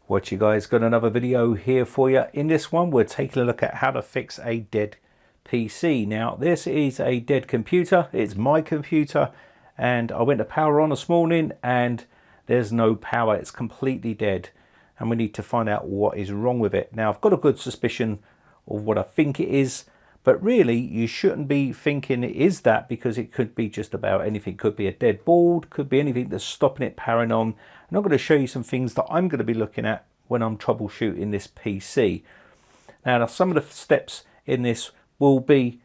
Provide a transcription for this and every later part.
What you guys, got another video here for you. In this one we're taking a look at how to fix a dead PC. Now this is a dead computer, it's my computer, and I went to power on this morning and there's no power, it's completely dead, and we need to find out what is wrong with it. Now I've got a good suspicion of what I think it is, but really you shouldn't be thinking it is that, because it could be just about anything. It could be a dead board, could be anything that's stopping it powering on. And I'm going to show you some things that I'm going to be looking at when I'm troubleshooting this PC. Now some of the steps in this will be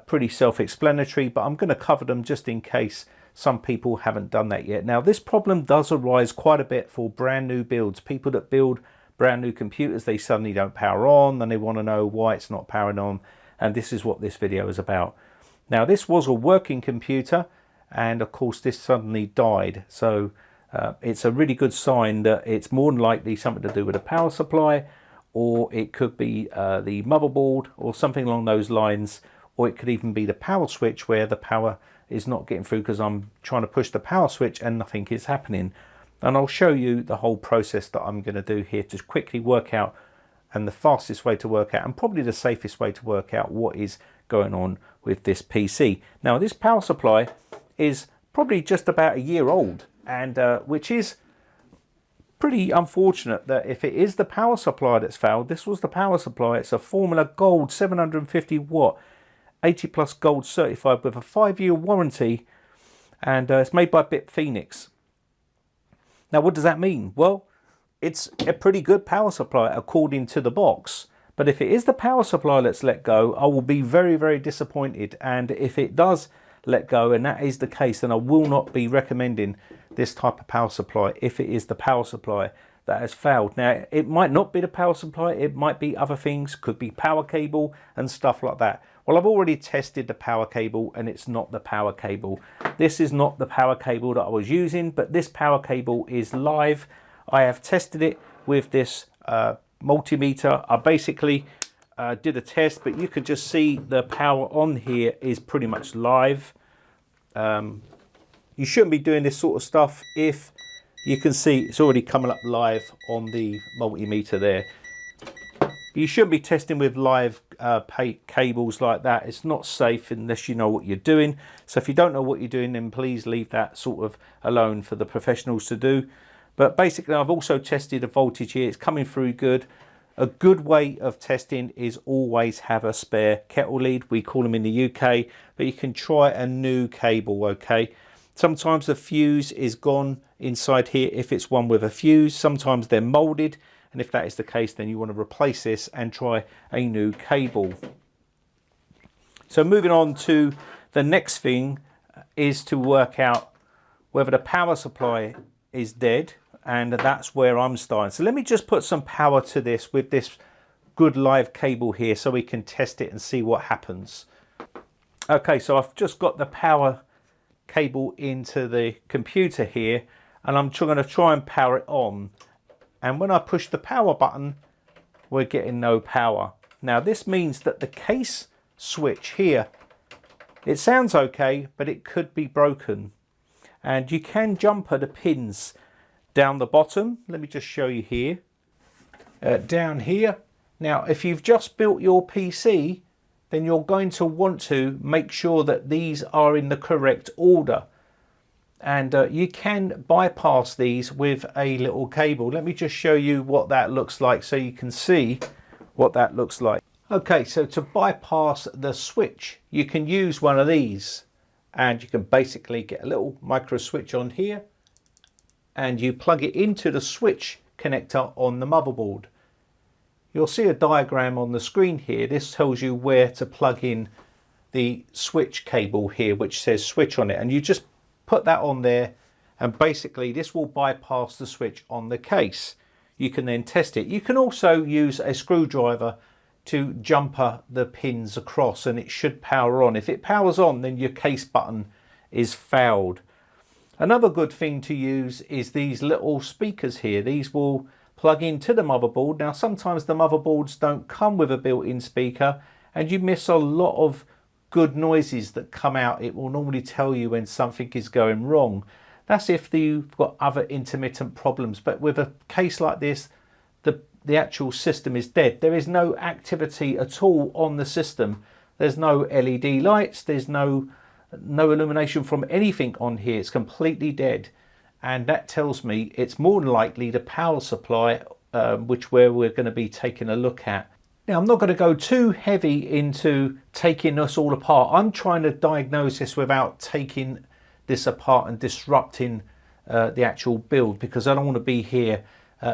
pretty self-explanatory, but I'm going to cover them just in case some people haven't done that yet. Now this problem does arise quite a bit for brand new builds. People that build brand new computers, they suddenly don't power on and they want to know why it's not powering on. And this is what this video is about. Now this was a working computer, and of course this suddenly died. So it's a really good sign that it's more than likely something to do with a power supply, or it could be the motherboard or something along those lines, or it could even be the power switch where the power is not getting through because I'm trying to push the power switch and nothing is happening. And I'll show you the whole process that I'm going to do here to quickly work out, and the fastest way to work out, and probably the safest way to work out, what is going on with this PC. Now this power supply is probably just about a year old, and which is pretty unfortunate that if it is the power supply that's failed, this was the power supply. It's a Formula Gold 750 watt 80 plus gold certified with a 5-year warranty, and it's made by Phoenix. Now what does that mean? Well, it's a pretty good power supply according to the box, but if it is the power supply that's let go, I will be very, very disappointed. And if it does let go, and that is the case, then I will not be recommending this type of power supply if it is the power supply that has failed. Now it might not be the power supply, it might be other things, could be power cable and stuff like that. Well, I've already tested the power cable and it's not the power cable. This is not the power cable that I was using, but this power cable is live. I have tested it with this multimeter. I basically did a test, but you could just see the power on here is pretty much live. You shouldn't be doing this sort of stuff if you can see it's already coming up live on the multimeter there. You shouldn't be testing with live cables like that. It's not safe unless you know what you're doing. So if you don't know what you're doing, then please leave that sort of alone for the professionals to do. But basically I've also tested the voltage here. It's coming through good. A good way of testing is always have a spare Kettle lead. We call them in the UK, but you can try a new cable, okay? Sometimes the fuse is gone inside here if it's one with a fuse. Sometimes they're molded, and if that is the case, then you want to replace this and try a new cable. So moving on to the next thing is to work out whether the power supply is dead, and that's where I'm starting. So let me just put some power to this with this good live cable here so we can test it and see what happens. Okay, so I've just got the power cable into the computer here, and I'm going to try and power it on. And when I push the power button, we're getting no power. Now this means that the case switch here, it sounds okay, but it could be broken. And you can jumper the pins down the bottom. Let me just show you here. Down here. Now if you've just built your PC, then you're going to want to make sure that these are in the correct order. And you can bypass these with a little cable. Let me just show you what that looks like so you can see what that looks like. Okay, so to bypass the switch, you can use one of these, and you can basically get a little micro switch on here, and you plug it into the switch connector on the motherboard. You'll see a diagram on the screen here. This tells you where to plug in the switch cable here, which says switch on it, and you just put that on there, and basically this will bypass the switch on the case. You can then test it. You can also use a screwdriver to jumper the pins across, and it should power on. If it powers on, then your case button is failed. Another good thing to use is these little speakers here. These will plug into the motherboard. Now sometimes the motherboards don't come with a built-in speaker, and you miss a lot of good noises that come out. It will normally tell you when something is going wrong. That's if you've got other intermittent problems, but with a case like this, the actual system is dead. There is no activity at all on the system. There's no LED lights, there's no illumination from anything on here. It's completely dead, and that tells me it's more than likely the power supply, which we're going to be taking a look at. Now, I'm not going to go too heavy into taking this all apart. I'm trying to diagnose this without taking this apart and disrupting the actual build, because I don't want to be here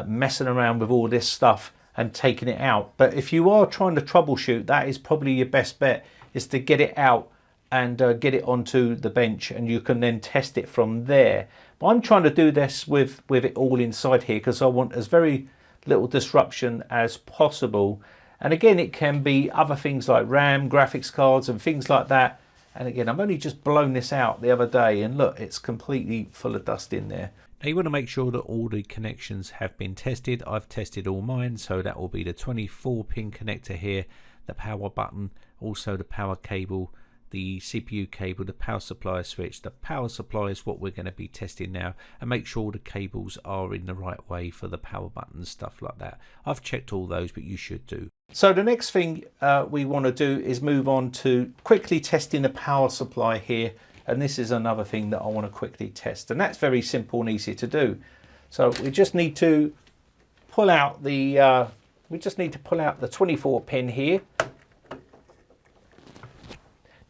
messing around with all this stuff and taking it out. But if you are trying to troubleshoot, that is probably your best bet, is to get it out and get it onto the bench, and you can then test it from there. But I'm trying to do this with it all inside here, because I want as very little disruption as possible. And again, it can be other things like RAM, graphics cards and things like that. And again, I've only just blown this out the other day, and look, it's completely full of dust in there. Now, you want to make sure that all the connections have been tested. I've tested all mine, so that will be the 24-pin connector here, the power button, also the power cable, the CPU cable, the power supply switch. The power supply is what we're going to be testing now, and make sure the cables are in the right way for the power button, stuff like that. I've checked all those, but you should do. So the next thing we want to do is move on to quickly testing the power supply here. And this is another thing that I want to quickly test, and that's very simple and easy to do. So we just need to pull out the 24 pin here.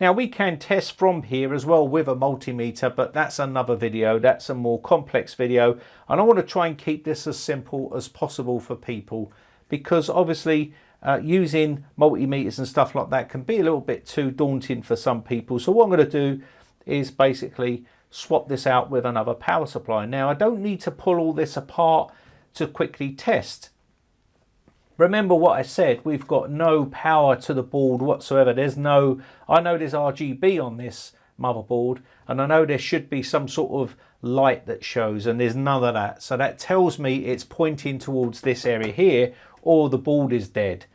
Now, we can test from here as well with a multimeter, but that's another video. That's a more complex video, and I want to try and keep this as simple as possible for people, because obviously using multimeters and stuff like that can be a little bit too daunting for some people. So what I'm going to do is basically swap this out with another power supply. Now, I don't need to pull all this apart to quickly test. Remember what I said, we've got no power to the board whatsoever. I know there's RGB on this motherboard, and I know there should be some sort of light that shows, and there's none of that. So that tells me it's pointing towards this area here, or the board is dead.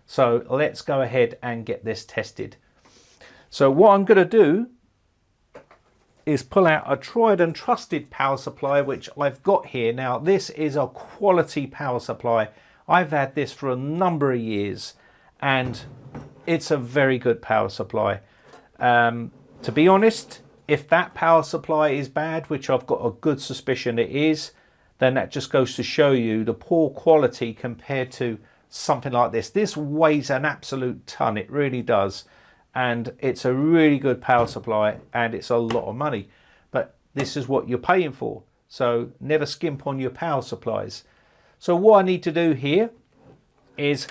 So let's go ahead and get this tested. So what I'm going to do is pull out a tried and trusted power supply, which I've got here. Now, this is a quality power supply. I've had this for a number of years, and it's a very good power supply. To be honest, if that power supply is bad, which I've got a good suspicion it is, then that just goes to show you the poor quality compared to something like this. This weighs an absolute ton, it really does. And it's a really good power supply, and it's a lot of money. But this is what you're paying for. So never skimp on your power supplies. So what I need to do here is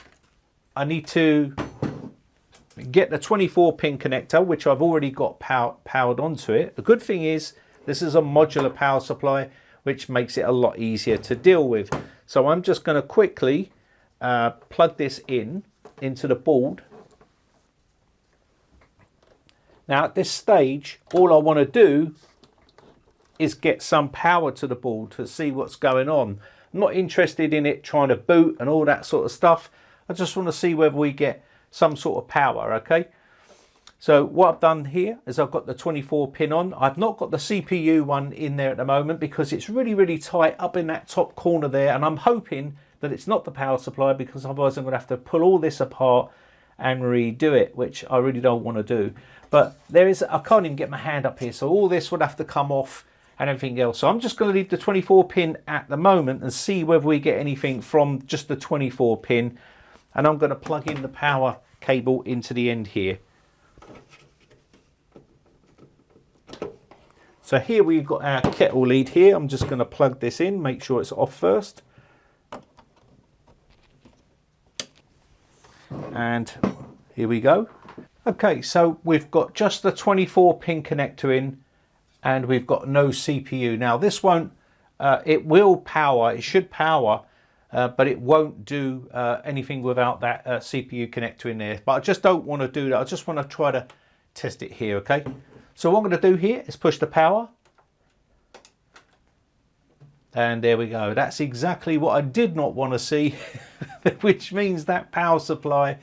I need to get the 24-pin connector, which I've already got powered onto it. The good thing is this is a modular power supply, which makes it a lot easier to deal with. So I'm just going to quickly plug this into the board. Now, at this stage, all I want to do is get some power to the board to see what's going on. I'm not interested in it trying to boot and all that sort of stuff. I just want to see whether we get some sort of power, okay? So what I've done here is I've got the 24 pin on. I've not got the CPU one in there at the moment because it's really, really tight up in that top corner there. And I'm hoping that it's not the power supply, because otherwise I'm going to have to pull all this apart and redo it, which I really don't want to do. But I can't even get my hand up here, so all this would have to come off and everything else. So I'm just going to leave the 24 pin at the moment and see whether we get anything from just the 24 pin. And I'm going to plug in the power cable into the end here. So here we've got our Kettle lead here. I'm just going to plug this in, make sure it's off first. And here we go. Okay, so we've got just the 24 pin connector in, and we've got no CPU. Now this won't, it will power, it should power, but it won't do anything without that CPU connector in there. But I just don't want to do that. I just want to try to test it here, okay? So what I'm going to do here is push the power. And there we go. That's exactly what I did not want to see, which means that power supply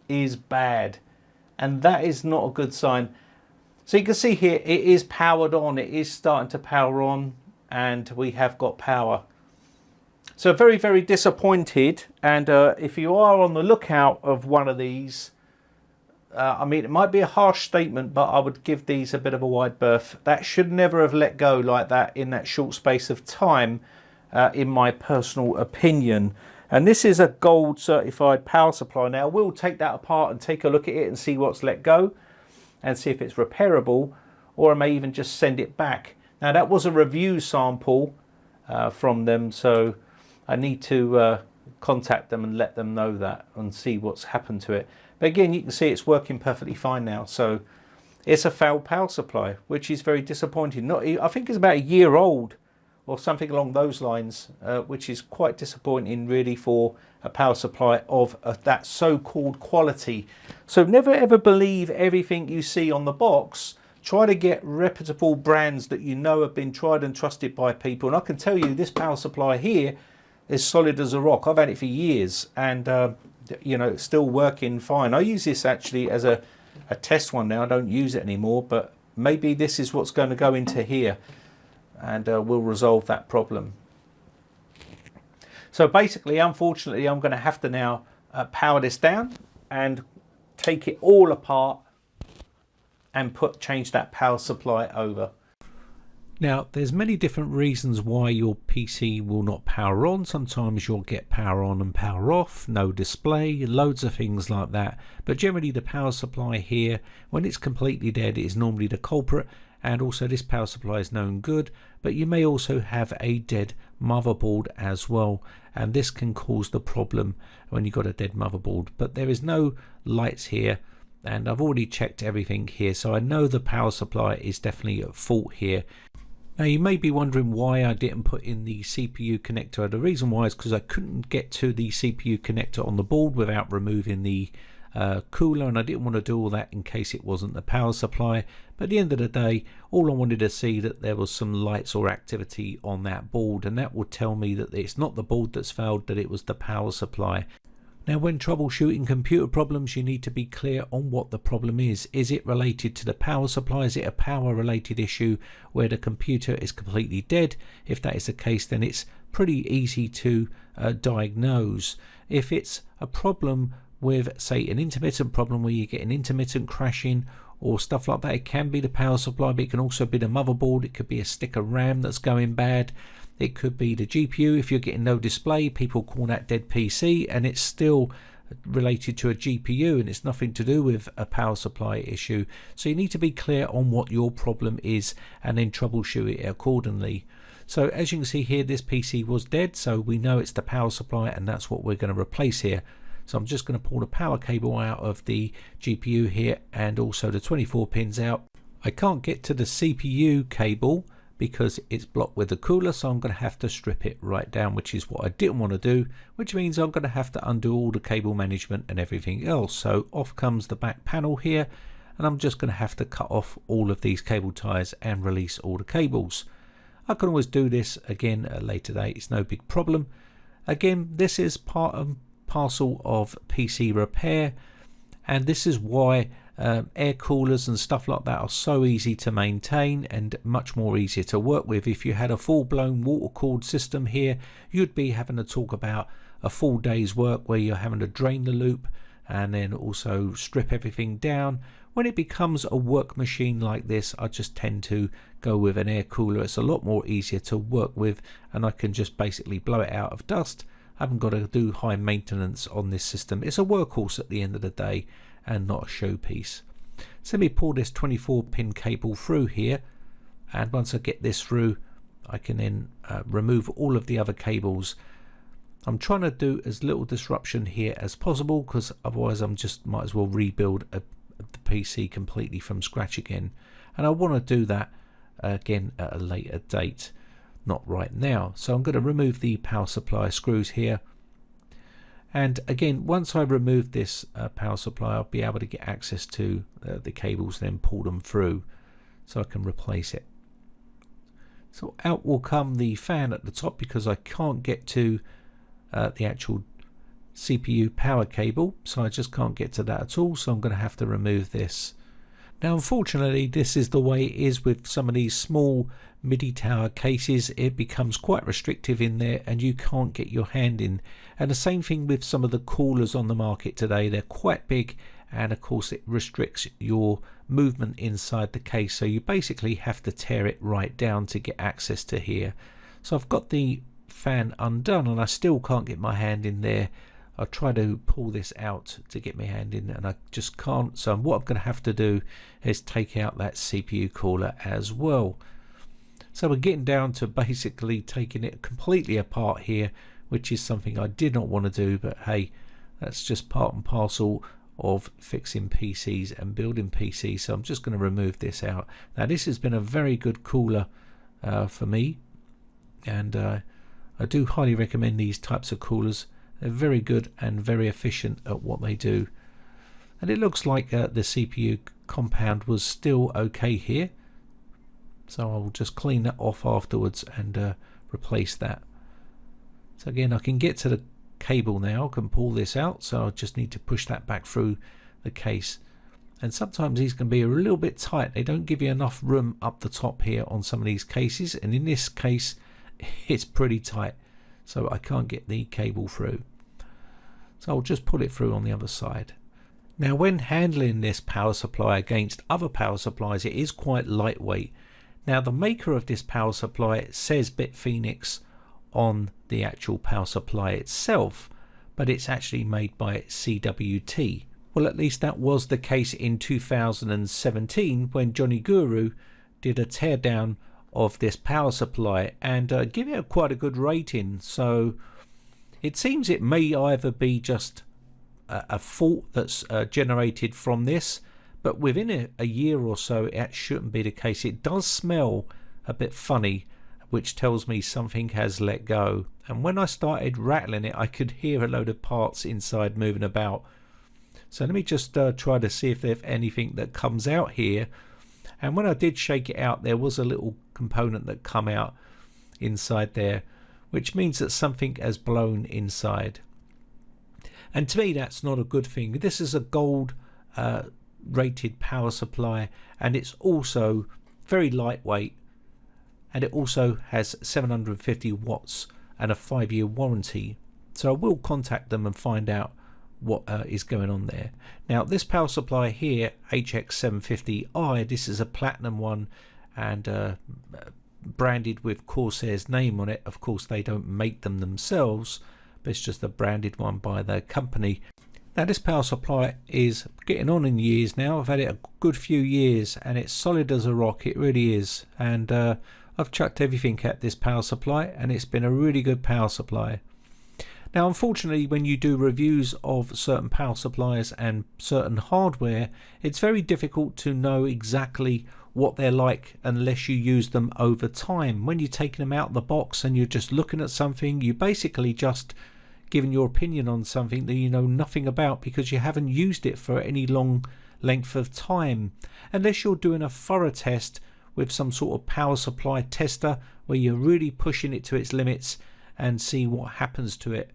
is bad. And that is not a good sign. So you can see here, it is powered on. It is starting to power on, and we have got power. So very, very disappointed. And if you are on the lookout of one of these, I mean, it might be a harsh statement, but I would give these a bit of a wide berth. That should never have let go like that in that short space of time, in my personal opinion. And this is a gold certified power supply. Now we'll take that apart and take a look at it and see what's let go and see if it's repairable, or I may even just send it back. Now that was a review sample from them, so I need to contact them and let them know that and see what's happened to it. But again, you can see it's working perfectly fine now. So it's a failed power supply, which is very disappointing. I think it's about a year old or something along those lines, which is quite disappointing really for a power supply of that so-called quality. So never ever believe everything you see on the box. Try to get reputable brands that you know have been tried and trusted by people. And I can tell you this power supply here is solid as a rock. I've had it for years, and you know, it's still working fine. I use this actually as a test one now. I don't use it anymore, but maybe this is what's going to go into here, and we'll resolve that problem. So basically, unfortunately, I'm going to have to now power this down and take it all apart and change that power supply over. Now, there's many different reasons why your PC will not power on. Sometimes you'll get power on and power off, no display, loads of things like that. But generally the power supply here, when it's completely dead, is normally the culprit. And also this power supply is known good, but you may also have a dead motherboard as well. And this can cause the problem when you've got a dead motherboard. But there is no lights here, and I've already checked everything here. So I know the power supply is definitely at fault here. Now you may be wondering why I didn't put in the CPU connector. The reason why is because I couldn't get to the CPU connector on the board without removing the cooler, and I didn't want to do all that in case it wasn't the power supply. But at the end of the day, all I wanted to see that there was some lights or activity on that board, and that would tell me that it's not the board that's failed, that it was the power supply. Now when troubleshooting computer problems, you need to be clear on what the problem is. Is it related to the power supply? Is it a power related issue where the computer is completely dead? If that is the case, then it's pretty easy to diagnose. If it's a problem with, say, an intermittent problem where you get an intermittent crashing or stuff like that, it can be the power supply, but it can also be the motherboard. It could be a stick of RAM that's going bad. It could be the GPU. If you're getting no display, people call that dead PC, and it's still related to a GPU and it's nothing to do with a power supply issue. So you need to be clear on what your problem is and then troubleshoot it accordingly. So as you can see here, this PC was dead, so we know it's the power supply, and that's what we're going to replace here. So I'm just going to pull the power cable out of the GPU here and also the 24 pins out. I can't get to the CPU cable because it's blocked with the cooler, so I'm going to have to strip it right down, which is what I didn't want to do, which means I'm going to have to undo all the cable management and everything else. So off comes the back panel here, and I'm just going to have to cut off all of these cable ties and release all the cables. I can always do this again at a later date, it's no big problem. Again, this is part and parcel of PC repair, and this is why air coolers and stuff like that are so easy to maintain and much more easier to work with. If you had a full-blown water-cooled system here, you'd be having to talk about a full day's work where you're having to drain the loop and then also strip everything down. When it becomes a work machine like this, I just tend to go with an air cooler. It's a lot more easier to work with, and I can just basically blow it out of dust. I haven't got to do high maintenance on this system. It's a workhorse at the end of the day and not a showpiece. So let me pull this 24 pin cable through here, and once I get this through, I can then remove all of the other cables. I'm trying to do as little disruption here as possible, because otherwise I'm just might as well rebuild the PC completely from scratch again, and I want to do that again at a later date, not right now. So I'm going to remove the power supply screws here. And again, once I remove this power supply, I'll be able to get access to the cables, then pull them through so I can replace it. So out will come the fan at the top because I can't get to the actual CPU power cable, so I just can't get to that at all. So I'm going to have to remove this. Now unfortunately this is the way it is with some of these small MIDI tower cases. It becomes quite restrictive in there and you can't get your hand in. And the same thing with some of the coolers on the market today. They're quite big and of course it restricts your movement inside the case, so you basically have to tear it right down to get access to here. So I've got the fan undone and I still can't get my hand in there. I try to pull this out to get my hand in and I just can't. So what I'm going to have to do is take out that CPU cooler as well. So we're getting down to basically taking it completely apart here, which is something I did not want to do, but hey, that's just part and parcel of fixing PCs and building PCs. So I'm just going to remove this out. Now this has been a very good cooler for me, and I do highly recommend these types of coolers. They're very good and very efficient at what they do. And it looks like the CPU compound was still okay here, so I'll just clean that off afterwards and replace that. So again, I can get to the cable now, I can pull this out, so I just need to push that back through the case. And sometimes these can be a little bit tight. They don't give you enough room up the top here on some of these cases, and in this case it's pretty tight, so I can't get the cable through. So I'll just pull it through on the other side. Now when handling this power supply against other power supplies, it is quite lightweight. Now the maker of this power supply says Bitphoenix on the actual power supply itself, but it's actually made by CWT. Well, at least that was the case in 2017 when Johnny Guru did a teardown of this power supply and give it quite a good rating. So it seems it may either be just a fault that's generated from this, but within a year or so it shouldn't be the case. It does smell a bit funny, which tells me something has let go. And when I started rattling it, I could hear a load of parts inside moving about. So let me just try to see if there's anything that comes out here. And when I did shake it out, there was a little component that come out inside there, which means that something has blown inside. And to me, that's not a good thing. This is a gold rated power supply, and it's also very lightweight, and it also has 750 watts and a 5-year warranty. So I will contact them and find out what is going on there. Now this power supply here, HX750i, this is a platinum one and branded with Corsair's name on it. Of course they don't make them themselves, but it's just a branded one by their company. Now this power supply is getting on in years now. I've had it a good few years and it's solid as a rock, it really is. And I've chucked everything at this power supply and it's been a really good power supply. Now unfortunately, when you do reviews of certain power supplies and certain hardware, it's very difficult to know exactly what they're like unless you use them over time. When you're taking them out of the box and you're just looking at something, you basically just giving your opinion on something that you know nothing about because you haven't used it for any long length of time, unless you're doing a thorough test with some sort of power supply tester where you're really pushing it to its limits and see what happens to it.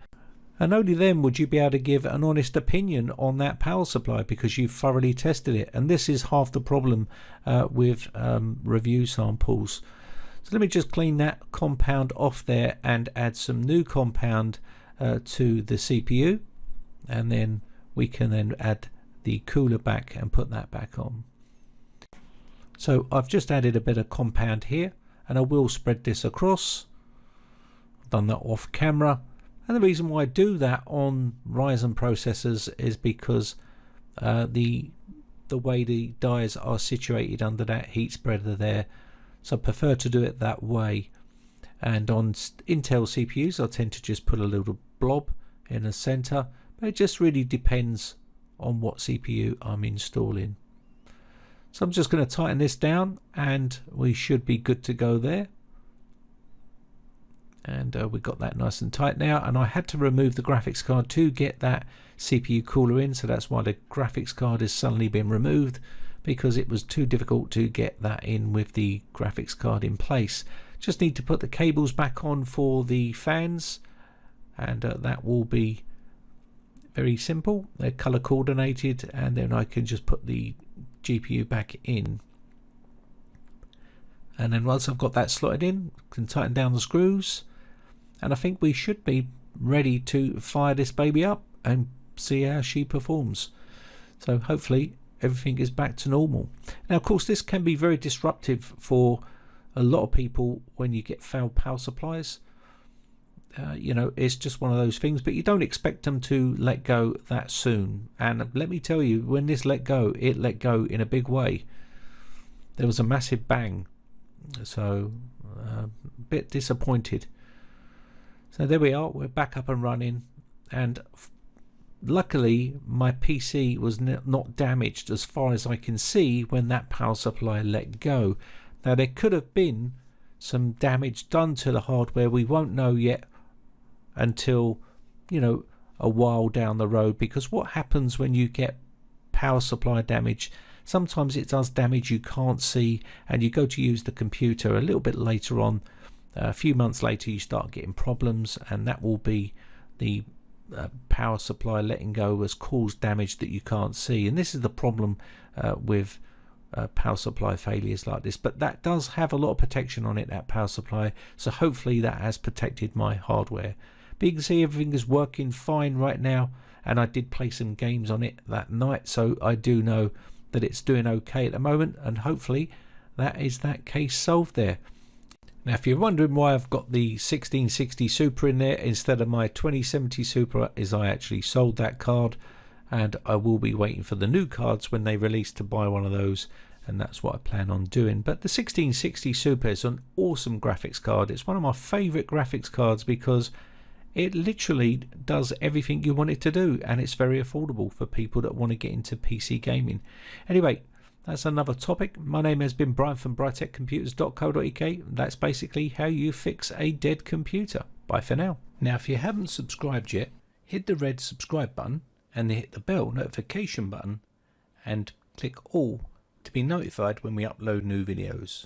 And only then would you be able to give an honest opinion on that power supply because you've thoroughly tested it. And this is half the problem with review samples. So let me just clean that compound off there and add some new compound to the CPU, and then we can then add the cooler back and put that back on. So I've just added a bit of compound here and I will spread this across. I've done that off camera, and the reason why I do that on Ryzen processors is because the way the dies are situated under that heat spreader there, so I prefer to do it that way. And on Intel CPUs I tend to just put a little blob in the center, but it just really depends on what CPU I'm installing. So I'm just going to tighten this down and we should be good to go there. And we've got that nice and tight now, and I had to remove the graphics card to get that CPU cooler in, so that's why the graphics card has suddenly been removed, because it was too difficult to get that in with the graphics card in place. Just need to put the cables back on for the fans, and that will be very simple. They're color coordinated, and then I can just put the GPU back in, and then once I've got that slotted in, I can tighten down the screws, and I think we should be ready to fire this baby up and see how she performs. So hopefully everything is back to normal. Now of course this can be very disruptive for a lot of people when you get failed power supplies. You know, it's just one of those things, but you don't expect them to let go that soon. And let me tell you, when this let go, it let go in a big way. There was a massive bang, so a bit disappointed. So there we are, we're back up and running, and luckily my PC was not damaged as far as I can see when that power supply let go. Now there could have been some damage done to the hardware. We won't know yet until, you know, a while down the road, because what happens when you get power supply damage, sometimes it does damage you can't see, and you go to use the computer a little bit later on, a few months later you start getting problems, and that will be the power supply letting go has caused damage that you can't see. And this is the problem with power supply failures like this, but that does have a lot of protection on it, that power supply, so hopefully that has protected my hardware. But you can see everything is working fine right now, and I did play some games on it that night, so I do know that it's doing okay at the moment, and hopefully that is that case solved there. Now if you're wondering why I've got the 1660 Super in there instead of my 2070 Super, is I actually sold that card, and I will be waiting for the new cards when they release to buy one of those, and that's what I plan on doing. But the 1660 Super is an awesome graphics card. It's one of my favorite graphics cards because it literally does everything you want it to do, and it's very affordable for people that want to get into PC gaming. Anyway, that's another topic. My name has been Brian from briteccomputers.co.uk. That's basically how you fix a dead computer. Bye for now. Now if you haven't subscribed yet, hit the red subscribe button and then hit the bell notification button and click all to be notified when we upload new videos.